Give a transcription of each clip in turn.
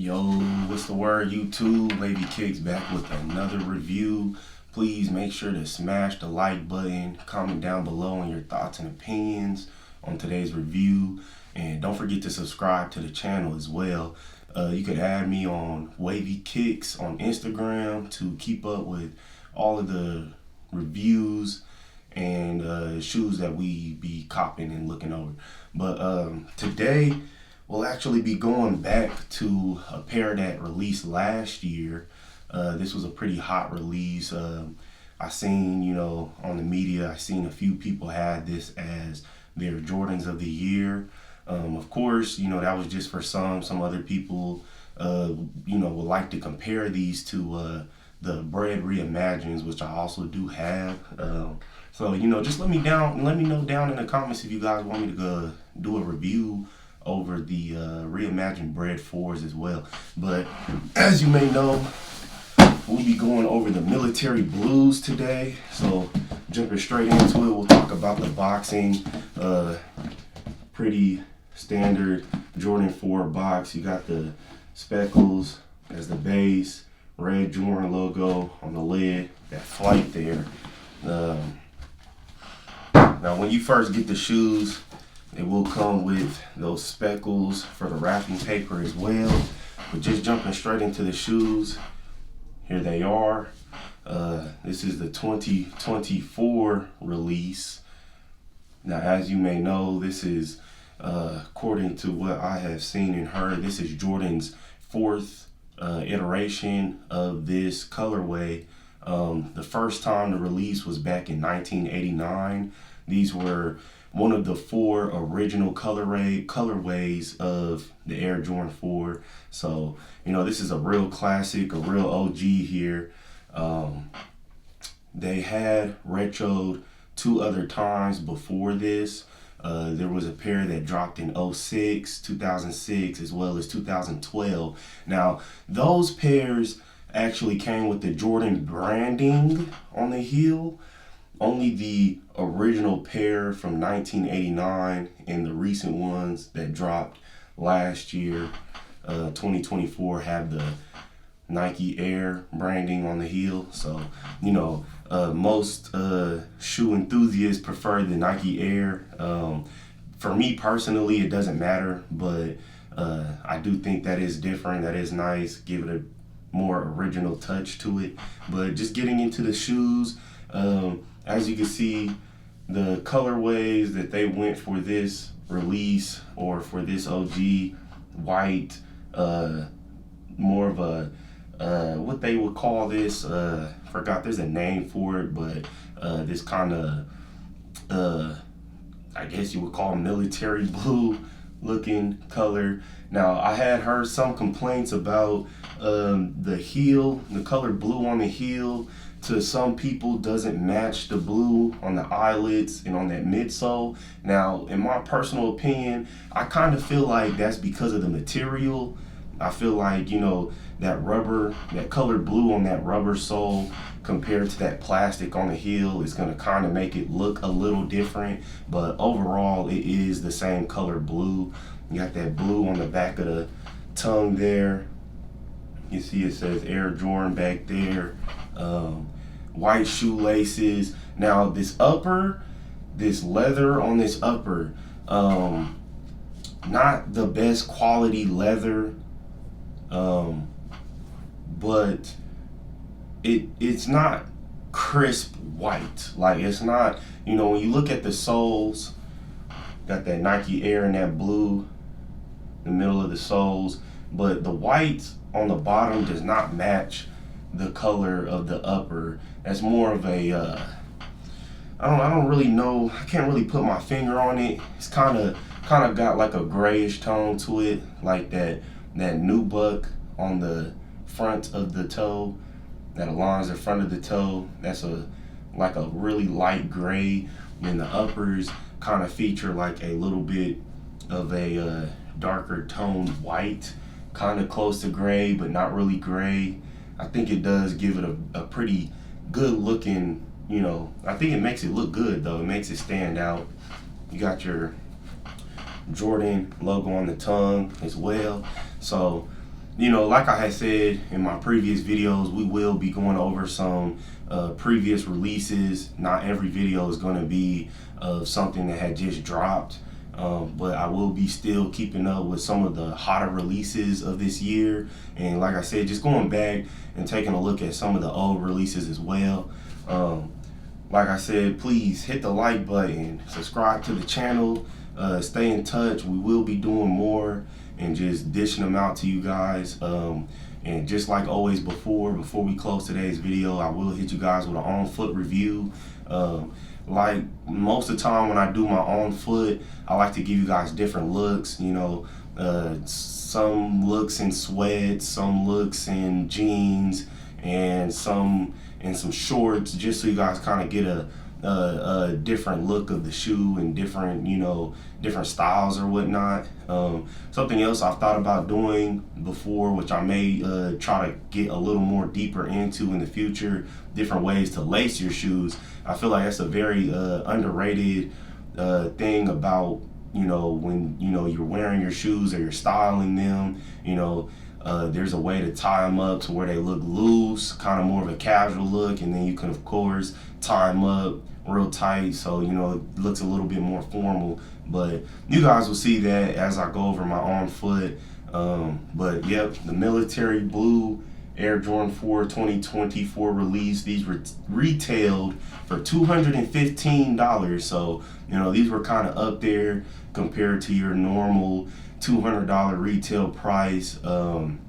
Yo, what's the word, YouTube? Wavykicks back with another review. Please make sure to smash the like button, comment down below on your thoughts and opinions on today's review, and don't forget to subscribe to the channel as well. You could add me on Wavykicks on Instagram to keep up with all of the reviews and shoes that we be copping and looking over. But today we'll actually be going back to a pair that released last year. This was a pretty hot release. I seen, on the media, I seen a few people had this as their Jordans of the year. Of course, that was just for some. Some other people, would like to compare these to the Bread Reimagines, which I also do have. So, just let me know down in the comments if you guys want me to do a review over the reimagined Bread 4s as well. But as you may know, we'll be going over the military blues today. So jumping straight into it, we'll talk about the boxing. Pretty standard Jordan 4 box. You got the speckles as the base, red Jordan logo on the lid, that flight there. Now when you first get the shoes, it will come with those speckles for the wrapping paper as well. But just jumping straight into the shoes, here they are. This is the 2024 release. Now, as you may know, this is, according to what I have seen and heard, this is Jordan's fourth iteration of this colorway. The first time the release was back in 1989. These were one of the 4 original colorways of the Air Jordan 4. So, this is a real classic, a real OG here. They had retroed 2 other times before this. There was a pair that dropped in 2006, as well as 2012. Now, those pairs actually came with the Jordan branding on the heel. Only the original pair from 1989 and the recent ones that dropped last year, 2024, have the Nike Air branding on the heel. So, most shoe enthusiasts prefer the Nike Air. For me personally, it doesn't matter, but I do think that is different. That is nice. Give it a more original touch to it. But just getting into the shoes, as you can see, the colorways that they went for this release or for this OG, white, more of a, what they would call this, forgot, there's a name for it, but this kind of, I guess you would call military blue looking color. Now, I had heard some complaints about the heel, the color blue on the heel. To some people, doesn't match the blue on the eyelets and on that midsole. Now, in my personal opinion, I kind of feel like that's because of the material. I feel like, that rubber, that colored blue on that rubber sole compared to that plastic on the heel is going to kind of make it look a little different. But overall, it is the same color blue. You got that blue on the back of the tongue there. You see it says Air Jordan back there. White shoelaces. Now this leather on this upper, not the best quality leather, but it's not crisp white. Like, it's not, when you look at the soles, got that Nike Air and that blue in the middle of the soles, but the white on the bottom does not match the color of the upper. That's more of a I don't really know, I can't really put my finger on it. It's kind of got like a grayish tone to it, like that nubuck on the front of the toe that aligns the front of the toe. That's like a really light gray. And the uppers kind of feature like a little bit of a darker toned white, kind of close to gray but not really gray. I think it does give it a pretty good looking, I think it makes it look good though. It makes it stand out. You got your Jordan logo on the tongue as well. So like I had said in my previous videos, we will be going over some previous releases. Not every video is going to be of something that had just dropped, but I will be still keeping up with some of the hotter releases of this year. And like I said, just going back and taking a look at some of the old releases as well. Like I said, please hit the like button, subscribe to the channel, stay in touch. We will be doing more and just dishing them out to you guys. And just like always before we close today's video, I will hit you guys with an on-foot review. Like most of the time when I do my on-foot, I like to give you guys different looks, some looks in sweats, some looks in jeans, and some in some shorts, just so you guys kind of get a different look of the shoe and different different styles or whatnot. Something else I've thought about doing before, which I may try to get a little more deeper into in the future, different ways to lace your shoes. I feel like that's a very underrated thing about when you're wearing your shoes or you're styling them. There's a way to tie them up to where they look loose, kind of more of a casual look, and then you can of course tie them up real tight so it looks a little bit more formal. But you guys will see that as I go over my on foot. But yep, the military blue Air Jordan 4 2024 release. These were retailed for $215. So these were kind of up there compared to your normal $200 retail price. And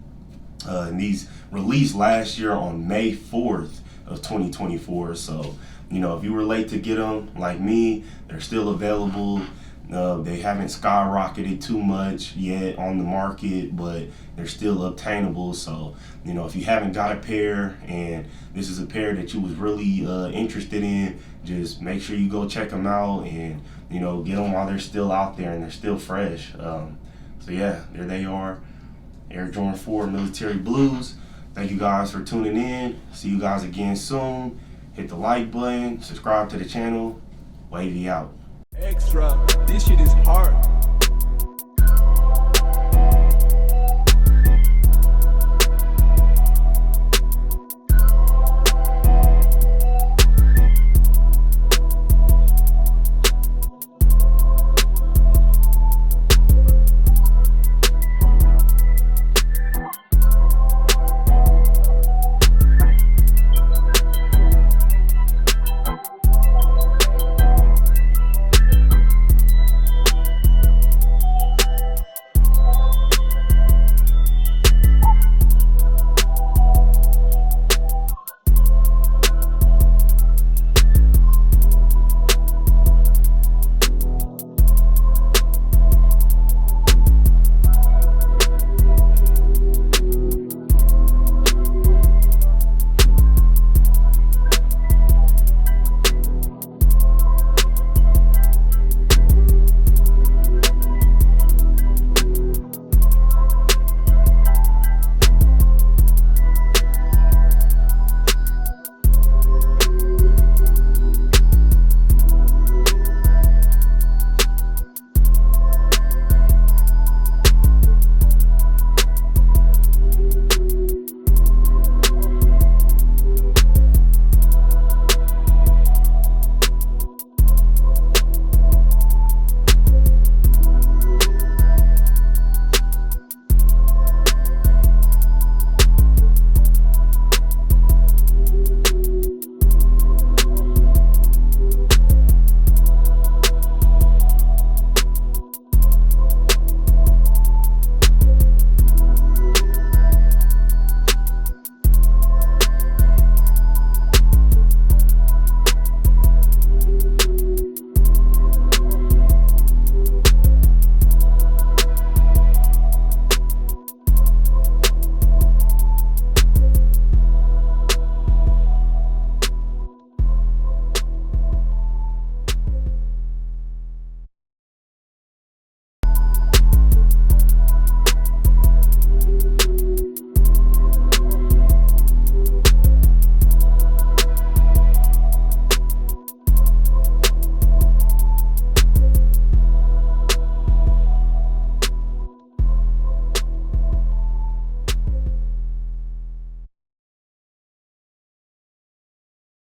these released last year on May 4th of 2024. So if you were late to get them like me, they're still available. They haven't skyrocketed too much yet on the market, but they're still obtainable. So if you haven't got a pair and this is a pair that you was really interested in, just make sure you go check them out and get them while they're still out there and they're still fresh. So yeah, there they are, Air Jordan 4 Military Blues. Thank you guys for tuning in. See you guys again soon. Hit the like button, subscribe to the channel. Wavy out. Extra, this shit is hard.